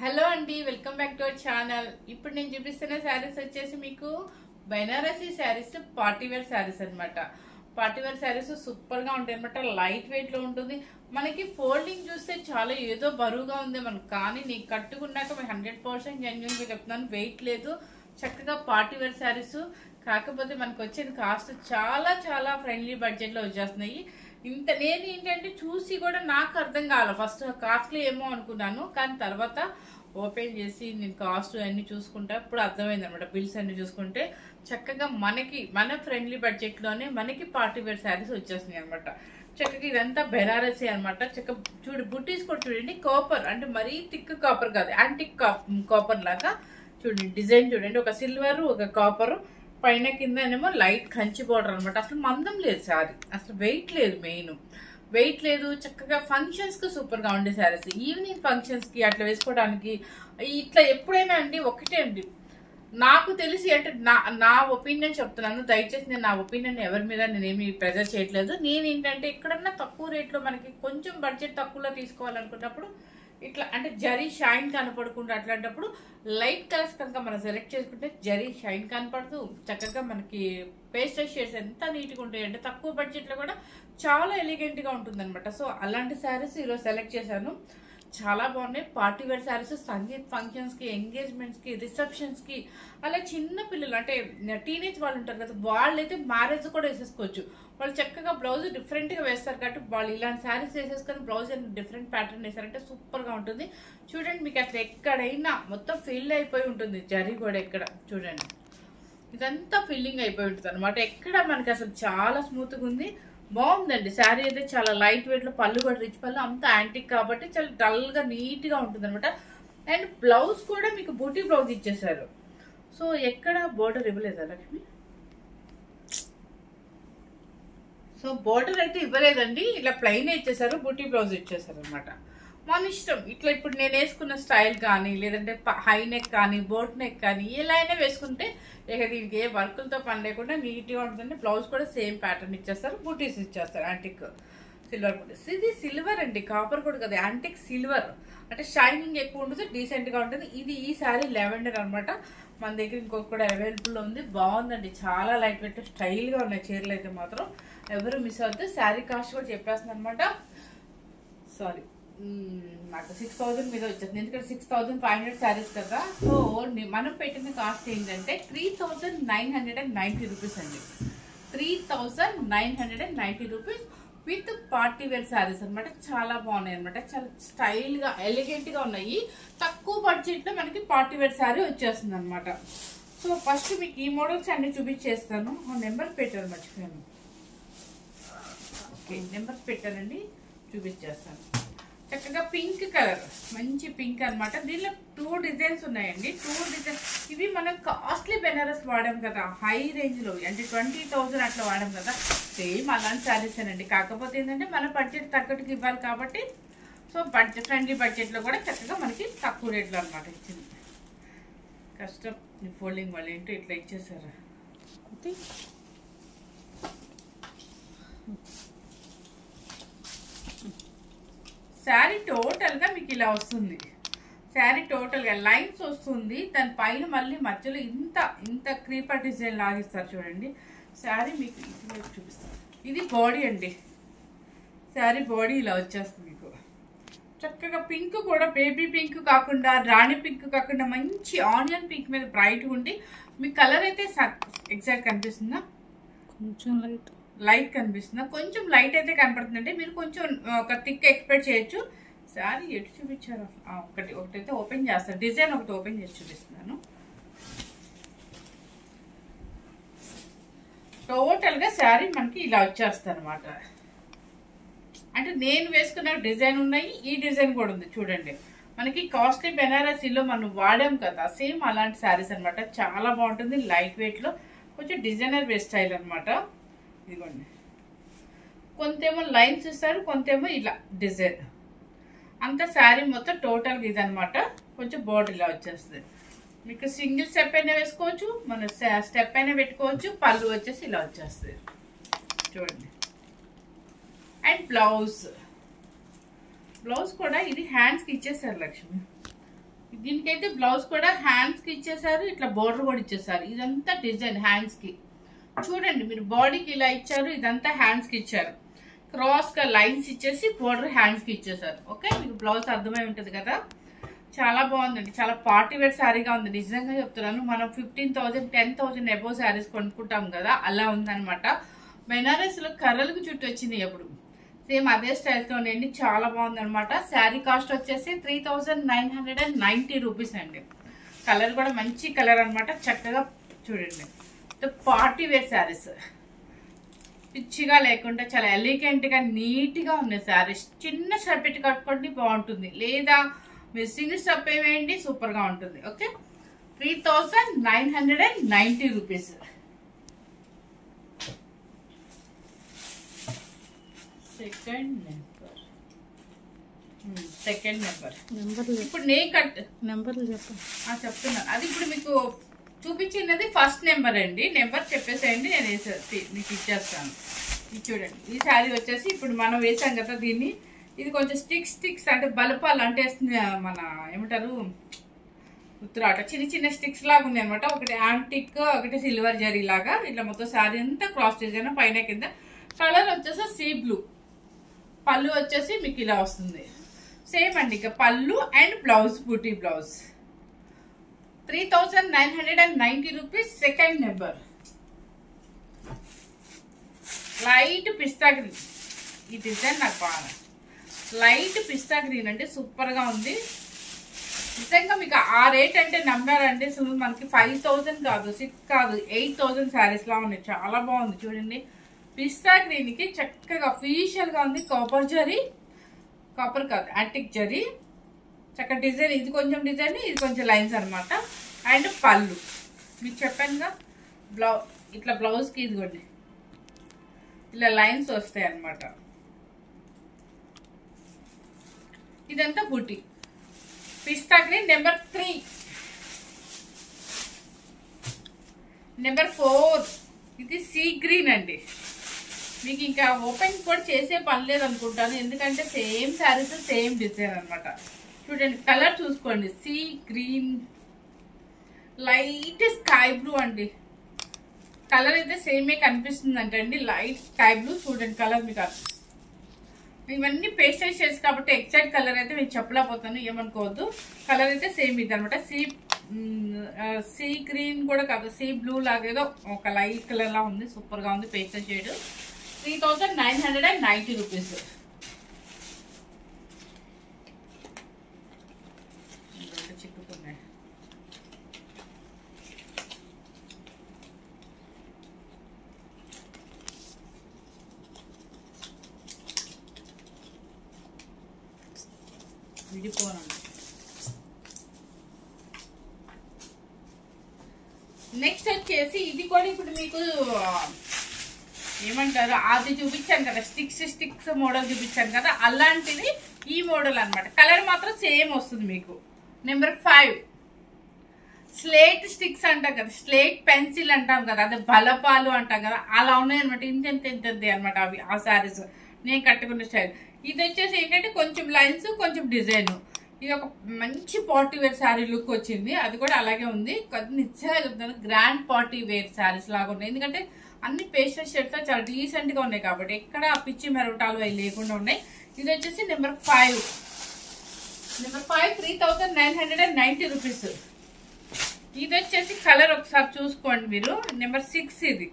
Hello అండి, welcome back to our channel. ఇప్పుడు నేను చూపిస్తున్న శారీస్ వచ్చేసి మీకు బెనారసీ శారీస్, పార్టీ వేర్ శారీస్ అనమాట. పార్టీ వేర్ శారీస్ సూపర్ గా ఉంటాయి అనమాట. లైట్ వెయిట్ లో ఉంటుంది. మనకి ఫోల్డింగ్ చూస్తే చాలా ఏదో బరువుగా ఉంది మనకు, కానీ నేను కట్టుకున్నాక 100% జెన్యున్ గా చెప్తున్నాను, వెయిట్ లేదు. చక్కగా పార్టీ వేర్ శారీస్. కాకపోతే మనకు వచ్చిన కాస్ట్ చాలా చాలా ఫ్రెండ్లీ బడ్జెట్ లో వచ్చేస్తున్నాయి. ఇంత నేను ఏంటంటే చూసి కూడా నాకు అర్థం కావాలి, ఫస్ట్ కాస్ట్లీ ఏమో అనుకున్నాను, కానీ తర్వాత ఓపెన్ చేసి నేను కాస్ట్ అన్ని చూసుకుంటా ఇప్పుడు అర్థమైంది అనమాట. బిల్స్ అన్ని చూసుకుంటే చక్కగా మన ఫ్రెండ్లీ బడ్జెట్ లోనే మనకి పార్టీ వేర్ శారీస్ వచ్చేస్తున్నాయి అనమాట. చక్కగా ఇదంతా బెనారసీ అనమాట. చక్కగా బుట్టీస్ కూడా చూడండి, కాపర్ అంటే మరీ థిక్ కాపర్ కాదు, యాంటిక్ కాపర్ లాగా చూడండి. డిజైన్ చూడండి, ఒక సిల్వర్ ఒక కాపర్, పైన కిందనేమో లైట్ కంచి బోర్డర్ అనమాట. అసలు మందం లేదు శారీ, అసలు వెయిట్ లేదు, మెయిన్ వెయిట్ లేదు. చక్కగా ఫంక్షన్స్ కి సూపర్ గా ఉండే శారీస్, ఈవినింగ్ ఫంక్షన్స్ కి అట్లా వేసుకోవడానికి ఇట్లా ఎప్పుడైనా అండి. ఒకటే అండి నాకు తెలిసి, అంటే నా ఒపీనియన్ చెప్తున్నాను, దయచేసి నేను నా ఒపీనియన్ ఎవరి మీద నేనేమి ప్రెజర్ చేయట్లేదు. నేనేంటంటే ఎక్కడన్నా తక్కువ రేట్లో మనకి కొంచెం బడ్జెట్ తక్కువలో తీసుకోవాలనుకున్నప్పుడు ఇట్లా అంటే జరీ షైన్ కనపడకుండా అట్లాంటప్పుడు లైట్ కలర్స్ కనుక మనం సెలెక్ట్ చేసుకుంటే జరీ షైన్ కనపడదు. చక్కగా మనకి పేస్టల్ షేడ్స్ ఎంత నీట్గా ఉంటాయి అంటే తక్కువ బడ్జెట్లో కూడా చాలా ఎలిగెంట్గా ఉంటుంది అనమాట. సో అలాంటి శారీస్ ఈరోజు సెలెక్ట్ చేశాను, చాలా బాగున్నాయి. పార్టీ వేర్ శారీస్ సంగీత్ ఫంక్షన్స్కి, ఎంగేజ్మెంట్స్కి, రిసెప్షన్స్కి, అలా చిన్న పిల్లలు అంటే టీనేజ్ వాళ్ళు ఉంటారు కదా, వాళ్ళైతే మ్యారేజ్ కూడా వేసేసుకోవచ్చు. వాళ్ళు చక్కగా బ్లౌజ్ డిఫరెంట్గా వేస్తారు కాబట్టి వాళ్ళు ఇలాంటి శారీస్ వేసేసుకొని బ్లౌజ్ డిఫరెంట్ ప్యాటర్న్ వేస్తారంటే సూపర్గా ఉంటుంది. చూడండి, మీకు అసలు ఎక్కడైనా మొత్తం ఫిల్ అయిపోయి ఉంటుంది. జరీ కూడా ఎక్కడ చూడండి, ఇదంతా ఫిల్లింగ్ అయిపోయి ఉంటుంది అనమాట. ఎక్కడ మనకి అసలు చాలా స్మూత్గా ఉంది, బాగుందండి. శారీ అయితే చాలా లైట్ వెయిట్ లో, పళ్ళు కూడా రిచ్ పళ్ళు, అంత యాంటిక్ కాబట్టి చాలా డల్ గా నీట్ గా ఉంటుంది అనమాట. అండ్ బ్లౌజ్ కూడా మీకు బూటీ బ్లౌజ్ ఇచ్చేసారు. సో ఎక్కడ బోర్డర్ ఇవ్వలేదా లక్ష్మి? సో బోర్డర్ అయితే ఇవ్వలేదండి, ఇట్లా ప్లెయిన్ ఇచ్చేసారు, బూటీ బ్లౌజ్ ఇచ్చేసారు అనమాట. మన ఇష్టం. ఇట్లా ఇప్పుడు నేను వేసుకున్న స్టైల్ కానీ, లేదంటే హై నెక్ కానీ, బోట్ నెక్ కానీ, ఎలా అయినా వేసుకుంటే ఇక దీనికి ఏ వర్కులతో పని లేకుండా నీట్గా ఉంటుందండి. బ్లౌజ్ కూడా సేమ్ ప్యాటర్న్ ఇచ్చేస్తారు, బూటీస్ ఇచ్చేస్తారు, యాంటిక్ సిల్వర్ బూటీస్. ఇది సిల్వర్ అండి, కాపర్ కూడా కదా, యాంటిక్ సిల్వర్ అంటే షైనింగ్ ఎక్కువ ఉంటుంది, డీసెంట్గా ఉంటుంది. ఈ శారీ లెవెండర్ అనమాట. మన దగ్గర ఇంకొక కూడా అవైలబుల్లో ఉంది, బాగుందండి. చాలా లైట్ వెయిట్ స్టైల్గా ఉన్నాయి చీరలు అయితే మాత్రం ఎవరు మిస్ అవుతుంది. శారీ కాస్ట్ కూడా చెప్పేస్తుంది అనమాట. సారీ, నాకు 6000 మీద వచ్చేస్తుంది, ఎందుకంటే 6500 శారీస్ కదా. సో మనం పెట్టిన కాస్ట్ ఏంటంటే 3990 రూపీస్ అండి. 3990 rupees with party wear sarees అనమాట. చాలా బాగున్నాయి అనమాట, చాలా స్టైల్ గా ఎలిగెంట్ గా ఉన్నాయి. తక్కువ బడ్జెట్ లో మనకి పార్టీ వేర్ శారీ వచ్చేస్తుంది అనమాట. సో ఫస్ట్ మీకు ఈ మోడల్స్ అన్ని చూపించేస్తాను. నెంబర్ పెట్టాను, మర్చిపోయాను. ఓకే, నెంబర్స్ పెట్టానండి, చూపించేస్తాను. చక్కగా పింక్ కలర్, మంచి పింక్ అనమాట. దీనిలో 2 డిజైన్స్ ఉన్నాయండి. 2 డిజైన్స్ ఇవి మనం కాస్ట్లీ బెనారస్ వాడాం కదా, హై రేంజ్ లో అంటే 20,000 అట్లా వాడాం కదా, సేమ్ అలాంటి శారీస్ అండి. కాకపోతే ఏంటంటే మన బడ్జెట్ తగ్గట్టుగా ఇవ్వాలి కాబట్టి, సో బడ్జెట్ ఫ్రెండ్లీ బడ్జెట్ లో కూడా చక్కగా మనకి తక్కువ రేట్లో అనమాట ఇచ్చింది. కష్టం ఫోల్డింగ్ వాళ్ళు ఏంటో ఇట్లా ఇచ్చేసారు. శారీ టోటల్ గా మీకు ఇలా వస్తుంది. శారీ టోటల్ గా లైన్స్ వస్తుంది, దాని పైన మళ్ళీ మధ్యలో ఇంత క్రీపర్ డిజైన్ లాగిస్తారు చూడండి. శారీ మీకు చూపిస్తాను. ఇది బాడీ అండి, శారీ బాడీ ఇలా వచ్చేస్తుంది మీకు. చక్కగా పింక్ కూడా బేబీ పింక్ కాకుండా, రాణి పింక్ కాకుండా, మంచి ఆనియన్ పింక్ మీద బ్రైట్ ఉండి, మీ కలర్ అయితే ఎగ్జాక్ట్ కనిపిస్తుందా? కొంచెం లైట్ కనిపిస్తుందా? కొంచెం లైట్ అయితే కనపడుతుందంటే మీరు కొంచెం ఒక థిక్ ఎక్స్పెక్ట్ చేయొచ్చు. శారీ ఎటు చూపించారు? ఒకటైతే ఓపెన్ చేస్తారు, డిజైన్ ఒకటి ఓపెన్ చేసి చూపిస్తున్నాను. టోటల్ గా శారీ మనకి ఇలా వచ్చేస్తుంది అనమాట. అంటే నేను వేసుకున్న డిజైన్ ఉన్నాయి, ఈ డిజైన్ కూడా ఉంది చూడండి. మనకి కాస్ట్లీ బెనారసీలో మనం వాడాం కదా, సేమ్ అలాంటి శారీస్ అనమాట. చాలా బాగుంటుంది, లైట్ వెయిట్ లో, కొంచెం డిజైనర్ వేర్ స్టైల్ అనమాట. ఇదిగోండి, కొంతేమో లైన్స్ ఇస్తారు, కొంతేమో ఇలా డిజైన్. అంత శారీ మొత్తం టోటల్గా ఇదనమాట. కొంచెం బోర్డర్ ఇలా వచ్చేస్తుంది. మీకు సింగిల్ స్టెప్ అయినా వేసుకోవచ్చు, మన స్టెప్ అయినా పెట్టుకోవచ్చు. పళ్ళు వచ్చేసి ఇలా వచ్చేస్తుంది చూడండి. అండ్ బ్లౌజ్ కూడా ఇది హ్యాండ్స్కి ఇచ్చేసారు లక్ష్మి. దీనికైతే బ్లౌజ్ కూడా హ్యాండ్స్ కి ఇచ్చేసారు, ఇట్లా బోర్డర్ కూడా ఇచ్చేసారు. ఇదంతా డిజైన్ హ్యాండ్స్ కి. చూడండి మీరు బాడీకి ఇలా ఇచ్చారు, ఇదంతా హ్యాండ్స్ కి ఇచ్చారు. క్రాస్ గా లైన్స్ ఇచ్చేసి బోర్డర్ హ్యాండ్స్ కి ఇచ్చేసారు. ఓకే, మీకు బ్లౌజ్ అర్థమై ఉంటది కదా. చాలా బాగుందండి, చాలా పార్టీ వేర్ శారీగా ఉంది. నిజంగా చెప్తున్నాను, మనం 15,000 10,000 అబోవ్ శారీస్ కొనుక్కుంటాం కదా, అలా ఉందనమాట. బెనారస్ లో కర్రలకు చుట్టూ వచ్చింది ఎప్పుడు సేమ్ అదే స్టైల్తోనండి. చాలా బాగుంది అనమాట. శారీ కాస్ట్ వచ్చేసి 3,990 రూపీస్ అండి. కలర్ కూడా మంచి కలర్ అనమాట. చక్కగా చూడండి, పార్టీ వేర్ శారీస్ పిచ్చిగా లేకుండా చాలా ఎలిగెంట్ గా నీట్ గా ఉన్నాయి శారీస్. చిన్న స్టెప్ పెట్టి కట్టుకోండి బాగుంటుంది, లేదా మీరు సింగిల్ స్టెప్ వేయండి సూపర్ గా ఉంటుంది. Okay, 3,990 rupees. సెకండ్ నెంబర్ ఇప్పుడు నెంబర్లు చెప్తున్నాను. అది ఇప్పుడు మీకు చూపించినది ఫస్ట్ నెంబర్ అండి. నెంబర్ చెప్పేసేయండి, నేను మీకు ఇచ్చేస్తాను. ఇది చూడండి, ఈ శారీ వచ్చేసి ఇప్పుడు మనం వేసాం కదా దీన్ని. ఇది కొంచెం స్టిక్స్ అంటే బలపాలు అంటే మన ఏమంటారు ఉత్తరాట, చిన్న చిన్న స్టిక్స్ లాగా ఉన్నాయి అనమాట. ఒకటి యాంటిక్, ఒకటి సిల్వర్ జరీ లాగా. ఇట్లా మొత్తం శారీ అంతా క్రాస్ డిజైన్ పైన కింద. కలర్ వచ్చేసి సీ బ్లూ. పళ్ళు వచ్చేసి మీకు ఇలా వస్తుంది సేమ్ అండి. ఇక పళ్ళు అండ్ బ్లౌజ్ బూటీ blouse. 3,990 rupees. Second number light pista green. ఈ డిజైన్ నాకు బాగా లైట్ పిస్తా గ్రీన్ అంటే సూపర్ గా ఉంది. నిజంగా మీకు ఆ రేట్ అంటే నమ్మారంటే అసలు మనకి 5,000 కాదు, 6 కాదు, 8,000 శారీస్ లా ఉన్నాయి. చాలా బాగుంది చూడండి. పిస్తా గ్రీన్ కి చక్కగా అఫీషియల్ గా ఉంది. కాపర్ కాదు యాంటిక్ జరీ. చక్కగా డిజైన్, ఇది కొంచెం డిజైన్, ఇది కొంచెం లైన్స్ అనమాట. అండ్ పళ్ళు మీకు చెప్పానుగా ఇట్లా బ్లౌజ్ కి ఇదిగోండి ఇలా లైన్స్ వస్తాయి అనమాట. ఇదంతా బూటీ. పిస్తా గ్రీన్. నెంబర్ 3. నెంబర్ 4 ఇది సీ గ్రీన్ అండి. మీకు ఇంకా ఓపెన్ కూడా చేసే పని లేదు అనుకుంటాను, ఎందుకంటే సేమ్ శారీస్ సేమ్ డిజైన్ అనమాట. చూడండి కలర్ చూసుకోండి, sea green, light sky blue అండి. కలర్ అయితే సేమే కనిపిస్తుంది అంటండి, లైట్ స్కై బ్లూ. చూడండి కలర్ మీకు ఇవన్నీ పేస్టల్ షేడ్స్ కాబట్టి ఎగ్జాక్ట్ కలర్ అయితే నేను చెప్పలేకపోతాను, ఏమనుకోవద్దు. కలర్ అయితే సేమ్ ఇది అనమాట. సీ గ్రీన్ కూడా కాదు, సీ బ్లూ లాగా ఏదో ఒక లైట్ కలర్ లా ఉంది. సూపర్ గా ఉంది పేస్టల్ షేడ్. 3,990 రూపీస్. చిక్కుకున్నాయి. విడిపోనండి. నెక్స్ట్ వచ్చేసి ఇది కూడా ఇప్పుడు మీకు ఏమంటారు, అది చూపించాను కదా స్టిక్స్ మోడల్ చూపించాను కదా, అలాంటిది ఈ మోడల్ అనమాట. కలర్ మాత్రం సేమ్ వస్తుంది మీకు. నెంబర్ 5 స్లేట్ స్టిక్స్ అంటాం కదా, స్లేట్ పెన్సిల్ అంటాం కదా, అదే బలపాలు అంటాం కదా, అలా ఉన్నాయి అనమాట. ఇంతే అనమాట అవి ఆ శారీస్ నేను కట్టుకున్న స్టైల్. ఇది వచ్చేసి ఏంటంటే కొంచెం లైన్స్, కొంచెం డిజైన్. ఇది ఒక మంచి పార్టీ వేర్ శారీ లుక్ వచ్చింది. అది కూడా అలాగే ఉంది. నిజంగా చెప్తాను, గ్రాండ్ పార్టీ వేర్ శారీస్ లాగా ఉన్నాయి. ఎందుకంటే అన్ని పేస్టల్ షేడ్స్ చాలా డీసెంట్ గా ఉన్నాయి కాబట్టి ఎక్కడ పిచ్చి మెరవటాలు అవి లేకుండా ఉన్నాయి. ఇది వచ్చేసి నెంబర్ 5. 3,990 రూపీస్. ఇది వచ్చేసి కలర్ ఒకసారి చూసుకోండి మీరు. నెంబర్ 6 ఇది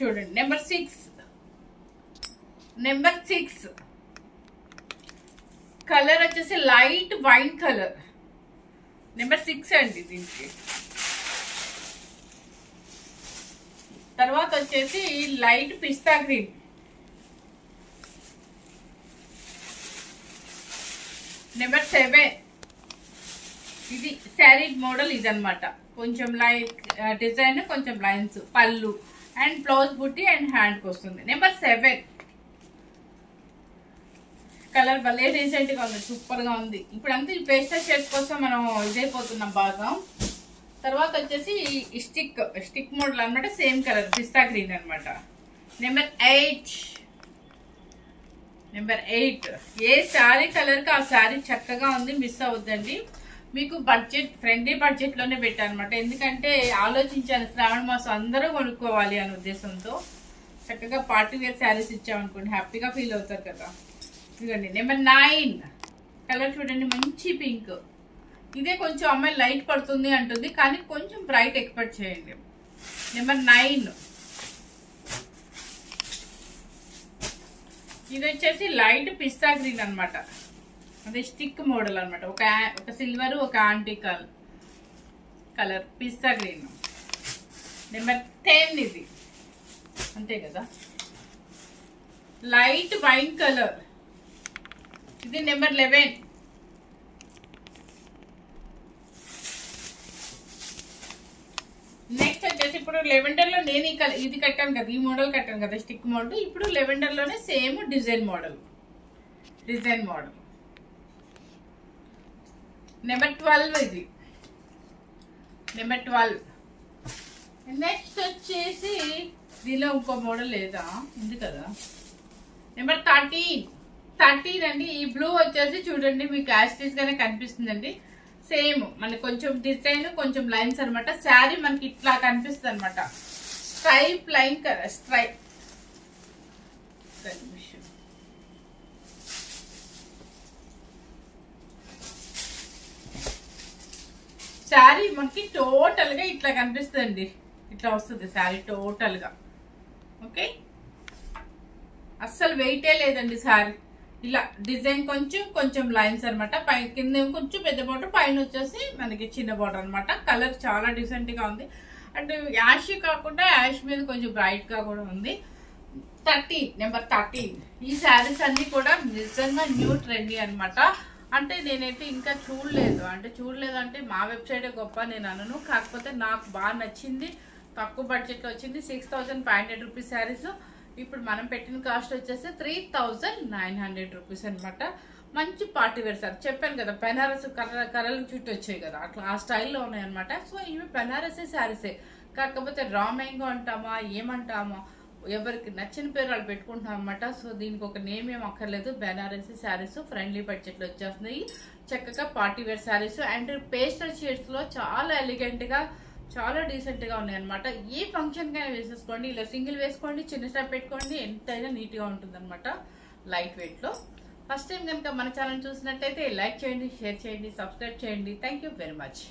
చూడండి. నెంబర్ 6 కలర్ వచ్చేసి లైట్ వైన్ కలర్. నెంబర్ 6 అండి దీనికి. తర్వాత వచ్చేసి లైట్ పిస్తా గ్రీన్. నెంబర్ 7 ఇది శారీ మోడల్ ఇదనమాట. కొంచెం లైట్ డిజైన్, కొంచెం లైన్స్, పళ్ళు అండ్ బ్లౌజ్ బుట్టి అండ్ హ్యాండ్కి వస్తుంది. నెంబర్ 7 కలర్ భలే డీసెంట్ గా ఉంది, సూపర్ గా ఉంది. ఇప్పుడు అంతా ఈ పేస్టల్ షేడ్స్ కోసం మనం ఇదైపోతున్నాం బాగా. తర్వాత వచ్చేసి స్టిక్ మోడల్ అనమాట, సేమ్ కలర్ పిస్తా గ్రీన్ అనమాట. Number 8 number 8. ఏ శారీ కలర్ కి ఆ శారీ చక్కగా ఉంది, మిస్ అవద్దండి. మీకు బడ్జెట్ ఫ్రెండ్లీ బడ్జెట్ లోనే పెట్టాను అనమాట. ఎందుకంటే ఆలోచించాను శ్రావణ మాసం అందరూ కొనుక్కోవాలి అనే ఉద్దేశంతో చక్కగా పార్టీ వేర్ శారీస్ ఇచ్చామనుకోండి, హ్యాపీగా ఫీల్ అవుతారు కదా. ఇదిగోండి నెంబర్ 9 కలర్ చూడండి, మంచి పింక్. ఇదే కొంచెం అమ్మాయి లైట్ పడుతుంది అంటుంది, కానీ కొంచెం బ్రైట్ ఎక్స్పెక్ట్ చేయండి. నెంబర్ 9 ఇది వచ్చేసి లైట్ పిస్తా గ్రీన్ అనమాట. అదే స్టిక్ మోడల్ అనమాట. ఒక సిల్వర్ ఒక యాంటీ కలర్ పిస్తా గ్రీన్. నెంబర్ 10 ఇది అంతే కదా, లైట్ వైన్ కలర్. ఇది నెంబర్ 11. నెక్స్ట్ వచ్చేసి ఇప్పుడు లెవెండర్ లో నేను ఇది కట్టాను కదా, ఈ మోడల్ కట్టాను కదా స్టిక్ మోడల్. ఇప్పుడు లెవెండర్ లోనే సేమ్ డిజైన్ మోడల్. నెంబర్ 12 ఇది. నెంబర్ 12. నెక్స్ట్ వచ్చేసి దీనిలో ఇంకో మోడల్ లేదా ఉంది కదా, నెంబర్ 13 అండి. ఈ బ్లూ వచ్చేసి చూడండి మీకు యాస్టీస్ గానే కనిపిస్తుందండి. సేమ్ మనకి కొంచెం డిజైన్ కొంచెం లైన్స్ అనమాట. శారీ మనకి ఇట్లా కనిపిస్తుంది అనమాట, స్ట్రైప్ లైన్ స్ట్రైప్. శారీ మనకి టోటల్ గా ఇట్లా కనిపిస్తుంది, ఇట్లా వస్తుంది శారీ టోటల్ గా. ఓకే, అస్సలు వెయిటే లేదండి శారీ. ఇలా డిజైన్ కొంచెం లైన్స్ అనమాట. కింద కొంచెం పెద్ద బోర్డర్, పైన వచ్చేసి మనకి చిన్న బోర్డర్ అనమాట. కలర్ చాలా డీసెంట్ గా ఉంది. అండ్ యాష్ కాకుండా యాష్ మీద కొంచెం బ్రైట్ గా కూడా ఉంది. నెంబర్ 13. ఈ శారీస్ అన్ని కూడా నిజంగా న్యూ ట్రెండీ అనమాట. అంటే నేనైతే ఇంకా చూడలేదు అంటే మా వెబ్సైట్ గొప్ప నేను అనను, కాకపోతే నాకు బాగా నచ్చింది. తక్కువ బడ్జెట్ లో వచ్చింది. 6500 రూపీస్ శారీస్. ఇప్పుడు మనం పెట్టిన కాస్ట్ వచ్చేసి 3900 రూపీస్ అనమాట. మంచి పార్టీ వేర్ సార్. చెప్పాను కదా బెనారస్ కర్రలు చుట్టూ వచ్చాయి కదా, అట్లా ఆ స్టైల్లో ఉన్నాయన్నమాట. సో ఇవి బెనారసీ శారీసే, కాకపోతే రా మ్యాంగో అంటామా ఏమంటామా, ఎవరికి నచ్చిన పేరు వాళ్ళు పెట్టుకుంటాం అనమాట. సో దీనికి ఒక నేమ్ ఏం అక్కర్లేదు. బెనారసీ శారీస్ ఫ్రెండ్లీ బడ్జెట్ లో వచ్చేస్తున్నాయి. చక్కగా party wear sarees and pastel shades లో చాలా ఎలిగెంట్ గా చాలా డీసెంట్ గా ఉన్నాయి అనమాట. ఏ ఫంక్షన్ గా వేసేసుకోండి, ఇలా సింగిల్ వేసుకోండి, చిన్న స్టెప్ పెట్టుకోండి, ఎంతైనా నీట్ గా ఉంటుంది అనమాట, లైట్ వెయిట్ లో. ఫస్ట్ టైం కనుక మన ఛానల్ చూసినట్టయితే లైక్ చేయండి, షేర్ చేయండి, సబ్స్క్రైబ్ చేయండి. Thank you very much.